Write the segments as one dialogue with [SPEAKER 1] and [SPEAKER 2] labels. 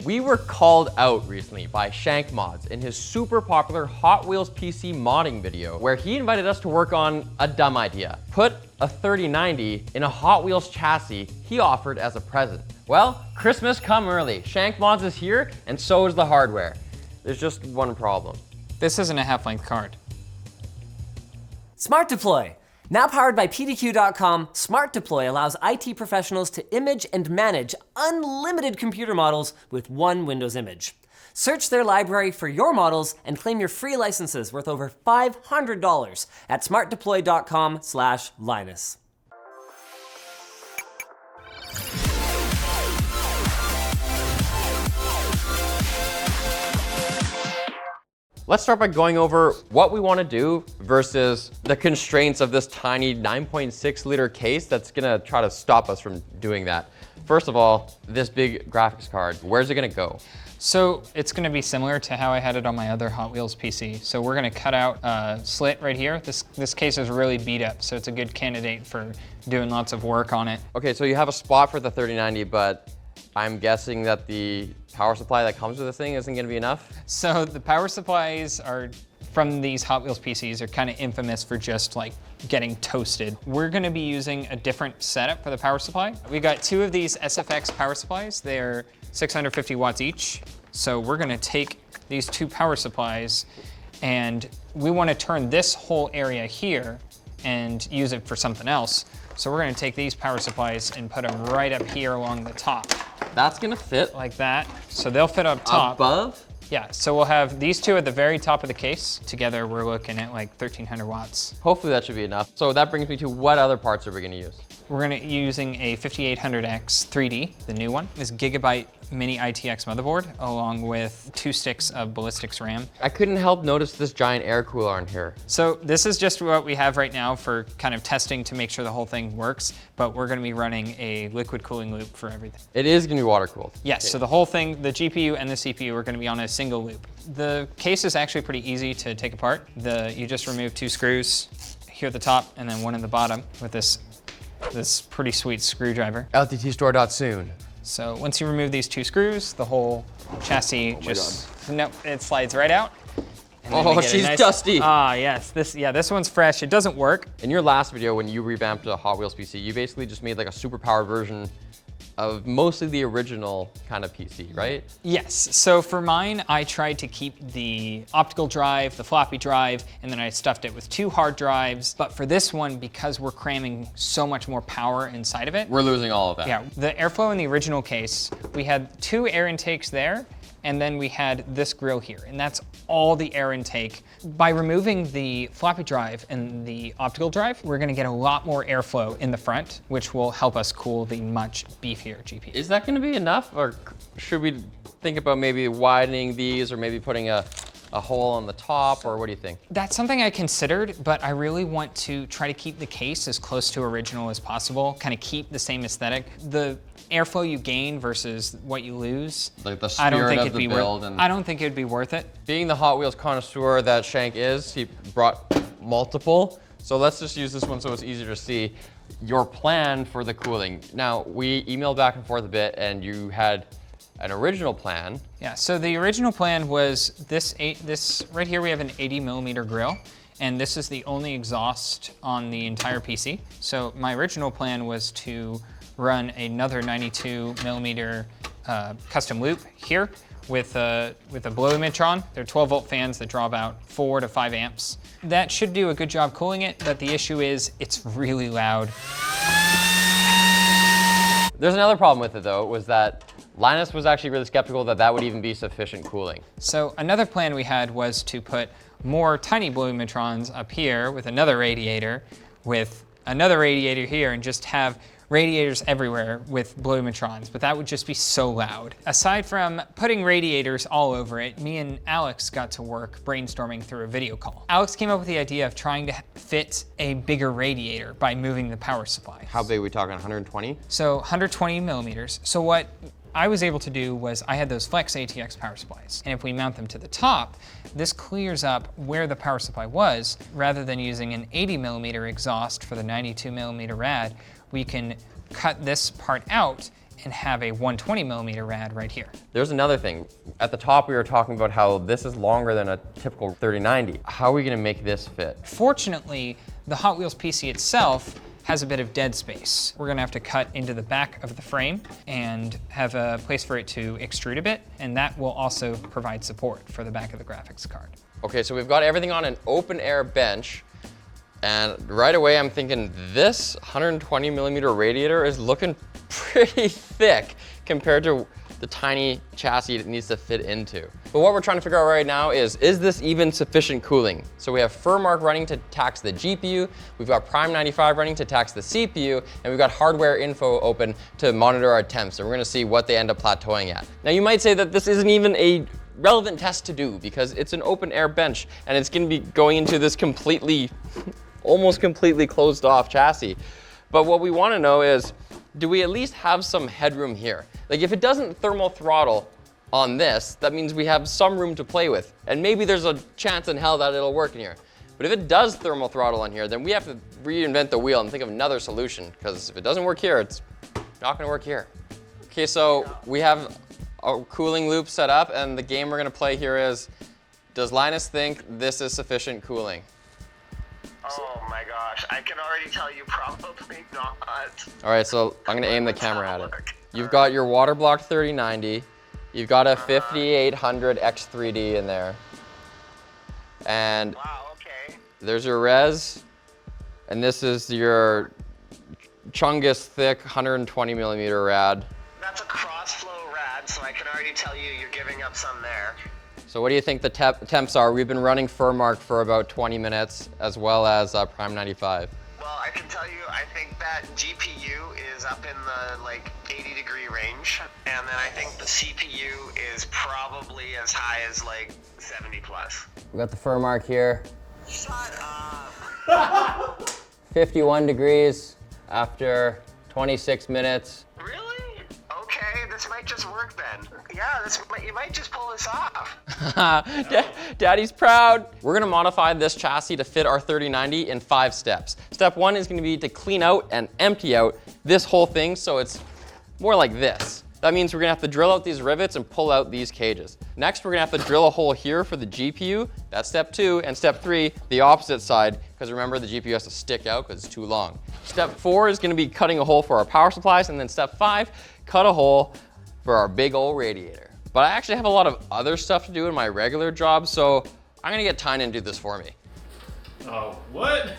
[SPEAKER 1] We were called out recently by Shank Mods in his super popular Hot Wheels PC modding video, where he invited us to work on a dumb idea. Put a 3090 in a Hot Wheels chassis he offered as a present. Well, Christmas come early. Shank Mods is here, and so is the hardware. There's just one problem.
[SPEAKER 2] This isn't a half-length card.
[SPEAKER 3] Smart Deploy. Now powered by PDQ.com, Smart Deploy allows IT professionals to image and manage unlimited computer models with one Windows image. Search their library for your models and claim your free licenses worth over $500 at smartdeploy.com/Linus.
[SPEAKER 1] Let's start by going over what we want to do versus the constraints of this tiny 9.6 liter case that's gonna try to stop us from doing that. First of all, this big graphics card, where's it gonna go?
[SPEAKER 2] So it's gonna be similar to how I had it on my other Hot Wheels PC. So we're gonna cut out a slit right here. This case is really beat up, so it's a good candidate for doing lots of work on it.
[SPEAKER 1] Okay, so you have a spot for the 3090, but I'm guessing that the power supply that comes with this thing isn't gonna be enough?
[SPEAKER 2] So the power supplies are from these Hot Wheels PCs are kind of infamous for just like getting toasted. We're gonna be using a different setup for the power supply. We got two of these SFX power supplies. They're 650 watts each. So we're gonna take these two power supplies and we wanna turn this whole area here and use it for something else. So we're gonna take these power supplies and put them right up here along the top.
[SPEAKER 1] That's gonna fit
[SPEAKER 2] Like that. So they'll fit up top.
[SPEAKER 1] above?
[SPEAKER 2] Yeah, so we'll have these two at the very top of the case. Together, we're looking at like 1,300 watts.
[SPEAKER 1] Hopefully that should be enough. So that brings me to what other parts are we gonna use?
[SPEAKER 2] We're gonna be using a 5800X 3D, the new one. This Gigabyte Mini ITX motherboard, along with 2 sticks of ballistics RAM.
[SPEAKER 1] I couldn't help notice this giant air cooler on here.
[SPEAKER 2] So this is just what we have right now for kind of testing to make sure the whole thing works, but we're gonna be running a liquid cooling loop for everything.
[SPEAKER 1] It is gonna be water cooled.
[SPEAKER 2] Yes, so the whole thing, the GPU and the CPU are gonna be on a single loop. The case is actually pretty easy to take apart. You just remove 2 screws here at the top and then one at the bottom with this pretty sweet screwdriver.
[SPEAKER 1] LTT store soon.
[SPEAKER 2] So once you remove these 2 screws, the whole chassis it slides right out. And then we
[SPEAKER 1] Oh,
[SPEAKER 2] get a
[SPEAKER 1] she's
[SPEAKER 2] nice,
[SPEAKER 1] dusty.
[SPEAKER 2] Ah, yes, this one's fresh. It doesn't work.
[SPEAKER 1] In your last video, when you revamped a Hot Wheels PC, you basically just made like a super powered version of mostly the original kind of PC, right?
[SPEAKER 2] Yes, so for mine, I tried to keep the optical drive, the floppy drive, and then I stuffed it with 2 hard drives. But for this one, because we're cramming so much more power inside of it,
[SPEAKER 1] We're losing all of that.
[SPEAKER 2] yeah, the airflow in the original case, we had 2 air intakes there, and then we had this grill here, and that's all the air intake. By removing the floppy drive and the optical drive, we're gonna get a lot more airflow in the front, which will help us cool the much beefier GPU.
[SPEAKER 1] Is that gonna be enough, or should we think about maybe widening these or maybe putting a hole on the top, or what do you think?
[SPEAKER 2] That's something I considered, but I really want to try to keep the case as close to original as possible, kind of keep the same aesthetic. The airflow you gain versus what you lose,
[SPEAKER 1] Like the
[SPEAKER 2] I don't
[SPEAKER 1] spirit
[SPEAKER 2] think
[SPEAKER 1] of
[SPEAKER 2] it'd
[SPEAKER 1] the
[SPEAKER 2] be
[SPEAKER 1] build.
[SPEAKER 2] I don't think it'd be worth it.
[SPEAKER 1] Being the Hot Wheels connoisseur that Shank is, he brought multiple. So let's just use this one so it's easier to see your plan for the cooling. Now, we emailed back and forth a bit, and you had an original plan.
[SPEAKER 2] Yeah, so the original plan was this right here, we have an 80mm grill, and this is the only exhaust on the entire PC. So my original plan was to run another 92mm custom loop here with a Blowimatron. They're 12-volt fans that draw about 4 to 5 amps. That should do a good job cooling it, but the issue is it's really loud.
[SPEAKER 1] There's another problem with it though, was that Linus was actually really skeptical that that would even be sufficient cooling.
[SPEAKER 2] So another plan we had was to put more tiny Blowimatrons up here with another radiator here, and just have radiators everywhere with Blowimatrons, but that would just be so loud. Aside from putting radiators all over it, me and Alex got to work brainstorming through a video call. Alex came up with the idea of trying to fit a bigger radiator by moving the power supply.
[SPEAKER 1] How big are we talking, 120?
[SPEAKER 2] So 120 millimeters. So what I was able to do was I had those Flex ATX power supplies, and if we mount them to the top, this clears up where the power supply was. Rather than using an 80mm exhaust for the 92mm rad, we can cut this part out and have a 120mm rad right here.
[SPEAKER 1] There's another thing. At the top, we were talking about how this is longer than a typical 3090. How are we gonna make this fit?
[SPEAKER 2] Fortunately, the Hot Wheels PC itself has a bit of dead space. We're gonna have to cut into the back of the frame and have a place for it to extrude a bit, and that will also provide support for the back of the graphics card.
[SPEAKER 1] Okay, so we've got everything on an open air bench, and right away I'm thinking this 120mm radiator is looking pretty thick compared to the tiny chassis it needs to fit into. But what we're trying to figure out right now is this even sufficient cooling? So we have Furmark running to tax the GPU, we've got Prime 95 running to tax the CPU, and we've got hardware info open to monitor our temps, and we're gonna see what they end up plateauing at. Now you might say that this isn't even a relevant test to do because it's an open air bench and it's gonna be going into this completely, almost completely closed off chassis. But what we wanna know is, do we at least have some headroom here? Like if it doesn't thermal throttle on this, that means we have some room to play with. And maybe there's a chance in hell that it'll work in here. But if it does thermal throttle on here, then we have to reinvent the wheel and think of another solution, because if it doesn't work here, it's not gonna work here. Okay, so we have a cooling loop set up, and the game we're gonna play here is, does Linus think this is sufficient cooling?
[SPEAKER 4] Oh my gosh, I can already tell you probably not.
[SPEAKER 1] All right, so I'm gonna aim the camera at it. You've got your water block 3090, you've got a 5800 X3D in there, and
[SPEAKER 4] Wow, okay.
[SPEAKER 1] there's your res, and this is your Chungus thick 120mm rad.
[SPEAKER 4] That's a cross-flow rad, so I can already tell you you're giving up some there.
[SPEAKER 1] So what do you think the temps are? We've been running Furmark for about 20 minutes, as well as Prime 95.
[SPEAKER 4] Well, I can tell you, I think that GPU is up in the like 80-degree range, and then I think the CPU is probably as high as like 70 plus.
[SPEAKER 1] We got the Furmark here,
[SPEAKER 4] Shut up.
[SPEAKER 1] 51 degrees after 26 minutes.
[SPEAKER 4] Really? Okay, this might just work then. Yeah, you might just pull this off.
[SPEAKER 1] Daddy's proud. We're gonna modify this chassis to fit our 3090 in 5 steps. Step 1 is gonna be to clean out and empty out this whole thing so it's more like this. That means we're gonna have to drill out these rivets and pull out these cages. Next, we're gonna have to drill a hole here for the GPU. That's step 2. And step 3, the opposite side, because remember the GPU has to stick out because it's too long. Step 4 is gonna be cutting a hole for our power supplies. And then step 5, cut a hole for our big old radiator. But I actually have a lot of other stuff to do in my regular job, so I'm gonna get Tynan to do this for me.
[SPEAKER 5] Oh, what?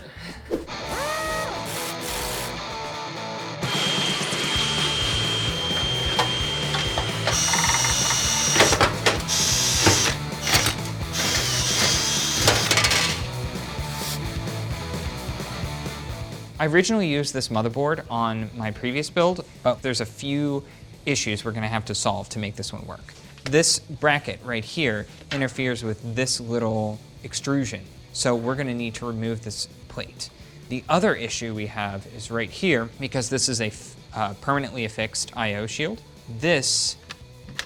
[SPEAKER 2] I originally used this motherboard on my previous build, but there's a few issues we're gonna have to solve to make this one work. This bracket right here interferes with this little extrusion, so we're gonna need to remove this plate. The other issue we have is right here, because this is a permanently affixed I/O shield. This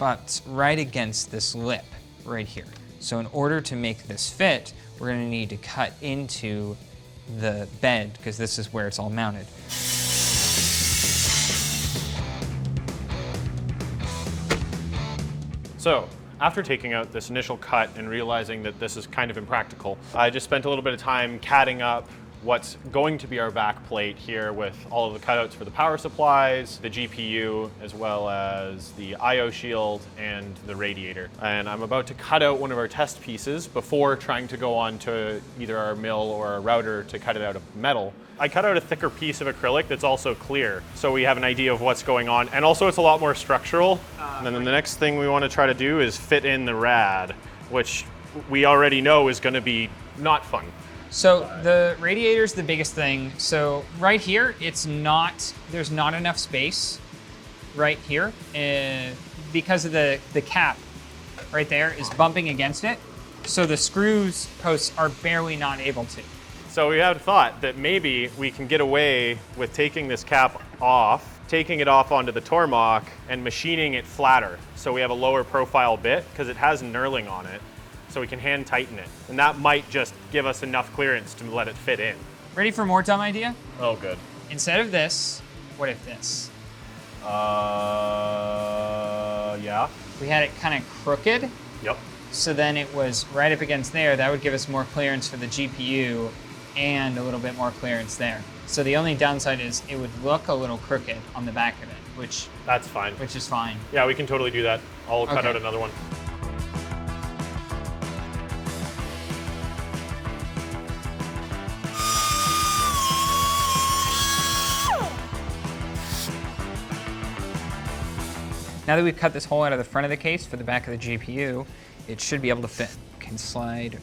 [SPEAKER 2] butts right against this lip right here. So in order to make this fit, we're gonna need to cut into the bed, because this is where it's all mounted.
[SPEAKER 5] So, after taking out this initial cut and realizing that this is kind of impractical, I just spent a little bit of time catting up what's going to be our back plate here with all of the cutouts for the power supplies, the GPU, as well as the I/O shield and the radiator. And I'm about to cut out one of our test pieces before trying to go on to either our mill or our router to cut it out of metal. I cut out a thicker piece of acrylic that's also clear, so we have an idea of what's going on. And also it's a lot more structural. And then the next thing we want to try to do is fit in the rad, which we already know is going to be not fun.
[SPEAKER 2] So the radiator's the biggest thing. So right here, there's not enough space right here because of the cap right there is bumping against it. So the screws posts are barely not able to.
[SPEAKER 5] So we had thought that maybe we can get away with taking this cap off, taking it off onto the Tormach and machining it flatter. So we have a lower profile bit because it has knurling on it. So we can hand tighten it. And that might just give us enough clearance to let it fit in.
[SPEAKER 2] Ready for more dumb idea?
[SPEAKER 5] Oh, good.
[SPEAKER 2] Instead of this, what if this?
[SPEAKER 5] Yeah.
[SPEAKER 2] We had it kind of crooked.
[SPEAKER 5] Yep.
[SPEAKER 2] So then it was right up against there. That would give us more clearance for the GPU and a little bit more clearance there. So the only downside is it would look a little crooked on the back of it, which
[SPEAKER 5] That's fine.
[SPEAKER 2] is fine.
[SPEAKER 5] Yeah, we can totally do that. I'll cut
[SPEAKER 2] Okay.
[SPEAKER 5] out another one.
[SPEAKER 2] Now that we've cut this hole out of the front of the case for the back of the GPU, it should be able to fit. Can slide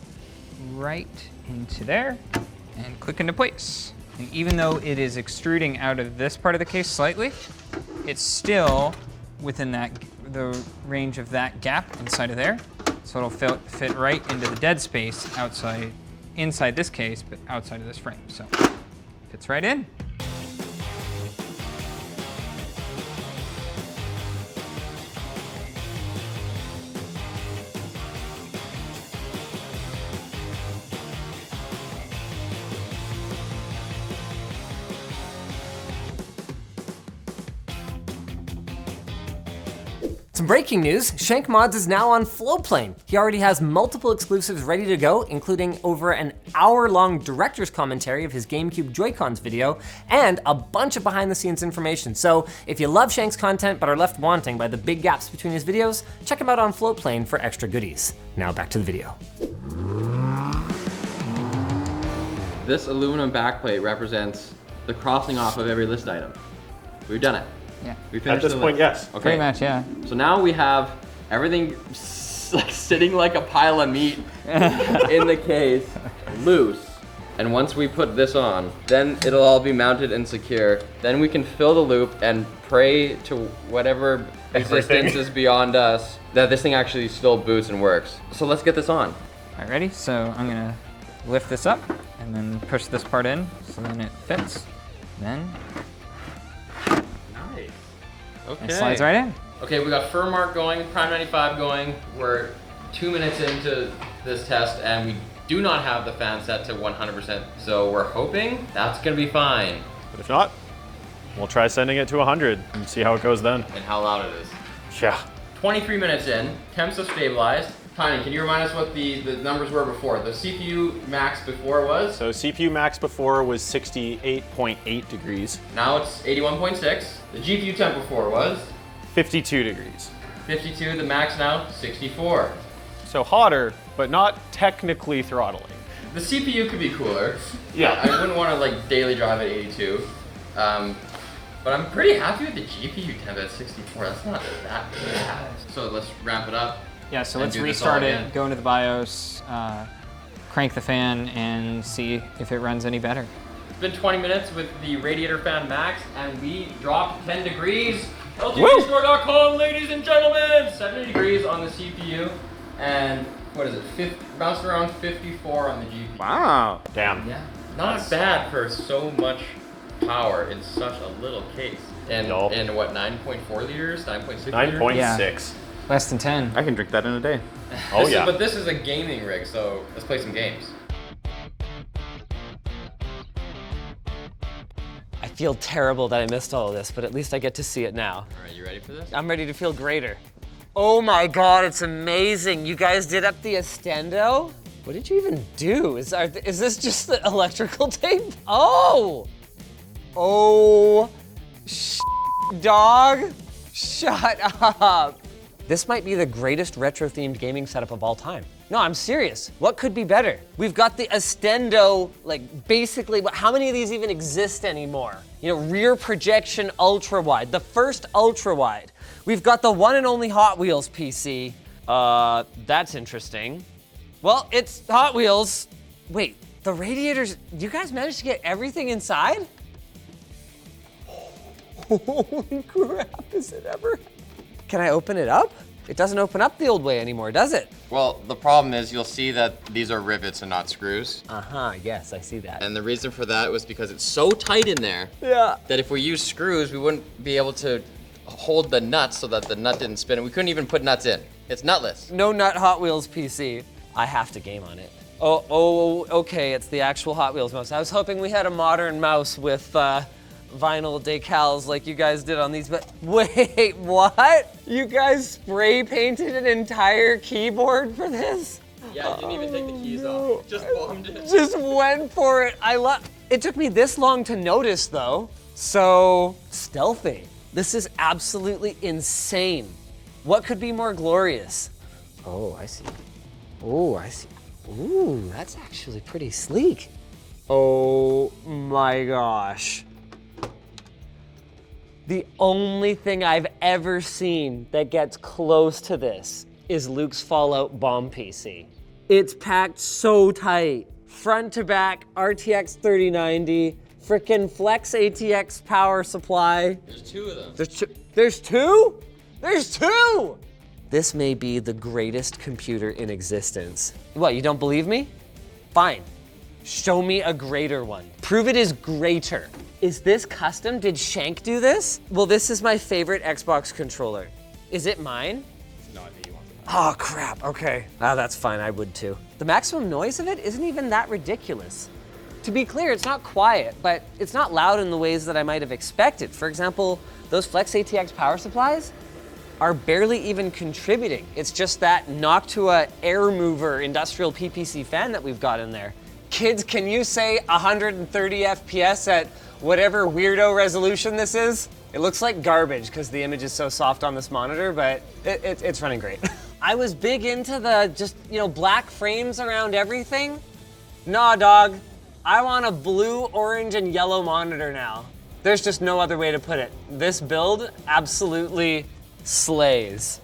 [SPEAKER 2] right into there and click into place. And even though it is extruding out of this part of the case slightly, it's still within the range of that gap inside of there. So it'll fit right into the dead space inside this case, but outside of this frame. So fits right in.
[SPEAKER 3] Some breaking news, Shank Mods is now on Flowplane. He already has multiple exclusives ready to go, including over an hour-long director's commentary of his GameCube Joy-Cons video, and a bunch of behind-the-scenes information. So if you love Shank's content but are left wanting by the big gaps between his videos, check him out on Flowplane for extra goodies. Now back to the video.
[SPEAKER 1] This aluminum backplate represents the crossing off of every list item. We've done it.
[SPEAKER 2] Yeah.
[SPEAKER 1] We
[SPEAKER 5] At
[SPEAKER 1] finished
[SPEAKER 5] this
[SPEAKER 1] the
[SPEAKER 5] point,
[SPEAKER 1] list.
[SPEAKER 5] yes.
[SPEAKER 1] Okay.
[SPEAKER 2] Pretty much, yeah.
[SPEAKER 1] So now we have everything sitting like a pile of meat in the case, loose. And once we put this on, then it'll all be mounted and secure. Then we can fill the loop and pray to whatever existence is beyond us that this thing actually still boots and works. So let's get this on.
[SPEAKER 2] All right, ready? So I'm gonna lift this up and then push this part in so then it fits. Then
[SPEAKER 1] Nice. Okay.
[SPEAKER 2] it slides right in.
[SPEAKER 1] Okay, we got Furmark going, Prime 95 going. We're 2 minutes into this test and we do not have the fan set to 100%. So we're hoping that's gonna be fine.
[SPEAKER 5] But if not, we'll try sending it to 100 and see how it goes then.
[SPEAKER 1] And how loud it is.
[SPEAKER 5] Yeah.
[SPEAKER 1] 23 minutes in, temps have stabilized. Tiny, can you remind us what the numbers were before? The CPU max before was?
[SPEAKER 5] So CPU max before was 68.8 degrees,
[SPEAKER 1] Now it's 81.6. The GPU temp before was?
[SPEAKER 5] 52 degrees.
[SPEAKER 1] 52, the max now, 64.
[SPEAKER 5] So hotter, but not technically throttling.
[SPEAKER 1] The CPU could be cooler.
[SPEAKER 5] Yeah.
[SPEAKER 1] I wouldn't want to like daily drive at 82. But I'm pretty happy with the GPU temp at 64. That's not that bad. So let's ramp it up.
[SPEAKER 2] Yeah, so
[SPEAKER 1] And
[SPEAKER 2] let's
[SPEAKER 1] do this all
[SPEAKER 2] restart
[SPEAKER 1] again.
[SPEAKER 2] it, go into the BIOS, crank the fan, and see if it runs any better.
[SPEAKER 1] It's been 20 minutes with the radiator fan max, and we dropped 10 degrees.
[SPEAKER 5] Woo!
[SPEAKER 1] LTVstore.com, ladies and gentlemen! 70 degrees on the CPU, and what is it? Bounced around 54 on the GPU.
[SPEAKER 5] Wow. Damn.
[SPEAKER 1] Yeah, not bad for so much power in such a little case. And
[SPEAKER 5] Yup.
[SPEAKER 1] in what, 9.4 liters? 9.6 liters?
[SPEAKER 5] 9.6.
[SPEAKER 2] Yeah. Less than 10.
[SPEAKER 6] I can drink that in a day.
[SPEAKER 5] Oh yeah.
[SPEAKER 1] But this is a gaming rig, so let's play some games.
[SPEAKER 3] I feel terrible that I missed all of this, but at least I get to see it now.
[SPEAKER 1] All right, you ready for this?
[SPEAKER 3] I'm ready to feel greater. Oh my God, it's amazing. You guys did up the Estendo? What did you even do? Is this just the electrical tape? Oh! Oh, dog, shut up. This might be the greatest retro-themed gaming setup of all time. No, I'm serious. What could be better? We've got the Estendo, like basically, how many of these even exist anymore? You know, rear projection ultra-wide, the first ultra-wide. We've got the one and only Hot Wheels PC. That's interesting. Well, it's Hot Wheels. Wait, the radiators, you guys managed to get everything inside? Holy crap, is it ever? Can I open it up? It doesn't open up the old way anymore, does it?
[SPEAKER 1] Well, the problem is you'll see that these are rivets and not screws.
[SPEAKER 3] Yes, I see that.
[SPEAKER 1] And the reason for that was because it's so tight in there
[SPEAKER 3] Yeah.
[SPEAKER 1] that if we used screws, we wouldn't be able to hold the nuts so that the nut didn't spin. And we couldn't even put nuts in. It's nutless.
[SPEAKER 3] No nut Hot Wheels PC. I have to game on it. Oh, okay, it's the actual Hot Wheels mouse. I was hoping we had a modern mouse with vinyl decals like you guys did on these, but wait, what? You guys spray painted an entire keyboard for this?
[SPEAKER 1] Yeah, you didn't even take the keys off. Just bombed it.
[SPEAKER 3] Just went for it. It took me this long to notice though. So stealthy. This is absolutely insane. What could be more glorious? Oh, I see. Oh, I see. Ooh, that's actually pretty sleek. Oh my gosh. The only thing I've ever seen that gets close to this is Luke's Fallout bomb PC. It's packed so tight. Front to back, RTX 3090, frickin' Flex ATX power supply.
[SPEAKER 1] There's two of them.
[SPEAKER 3] There's two? There's two! This may be the greatest computer in existence. What, you don't believe me? Fine. Show me a greater one. Prove it is greater. Is this custom? Did Shank do this? Well, this is my favorite Xbox controller. Is it mine?
[SPEAKER 5] No, I think you want it.
[SPEAKER 3] Oh crap, okay. Ah, that's fine, I would too. The maximum noise of it isn't even that ridiculous. To be clear, it's not quiet, but it's not loud in the ways that I might have expected. For example, those Flex ATX power supplies are barely even contributing. It's just that Noctua air mover industrial PPC fan that we've got in there. Kids, can you say 130 FPS at whatever weirdo resolution this is? It looks like garbage because the image is so soft on this monitor, but it's running great. I was big into the just, black frames around everything. Nah, dog. I want a blue, orange, and yellow monitor now. There's just no other way to put it. This build absolutely slays.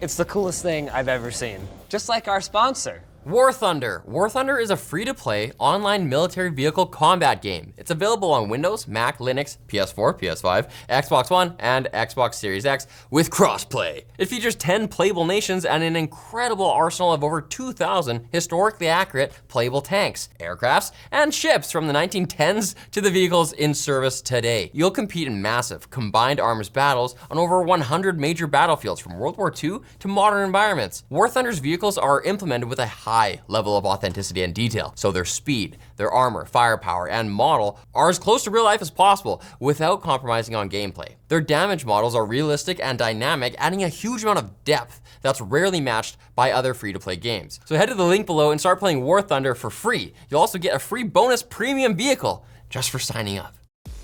[SPEAKER 3] It's the coolest thing I've ever seen. Just like our sponsor.
[SPEAKER 1] War Thunder. War Thunder is a free-to-play online military vehicle combat game. It's available on Windows, Mac, Linux, PS4, PS5, Xbox One, and Xbox Series X with crossplay. It features 10 playable nations and an incredible arsenal of over 2,000 historically accurate playable tanks, aircrafts, and ships from the 1910s to the vehicles in service today. You'll compete in massive combined arms battles on over 100 major battlefields from World War II to modern environments. War Thunder's vehicles are implemented with a high level of authenticity and detail, so their speed, their armor, firepower, and model are as close to real life as possible without compromising on gameplay. Their damage models are realistic and dynamic, adding a huge amount of depth that's rarely matched by other free-to-play games. So head to the link below and start playing War Thunder for free. You'll also get a free bonus premium vehicle just for signing up.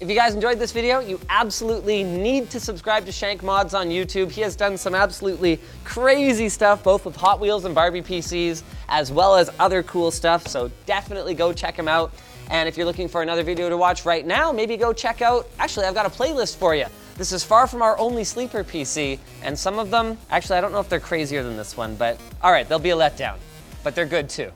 [SPEAKER 3] If you guys enjoyed this video, you absolutely need to subscribe to Shank Mods on YouTube. He has done some absolutely crazy stuff, both with Hot Wheels and Barbie PCs, as well as other cool stuff, so definitely go check him out. And if you're looking for another video to watch right now, maybe go check out, actually, I've got a playlist for you. This is far from our only sleeper PC, and some of them, actually, I don't know if they're crazier than this one, but all right, they'll be a letdown, but they're good too.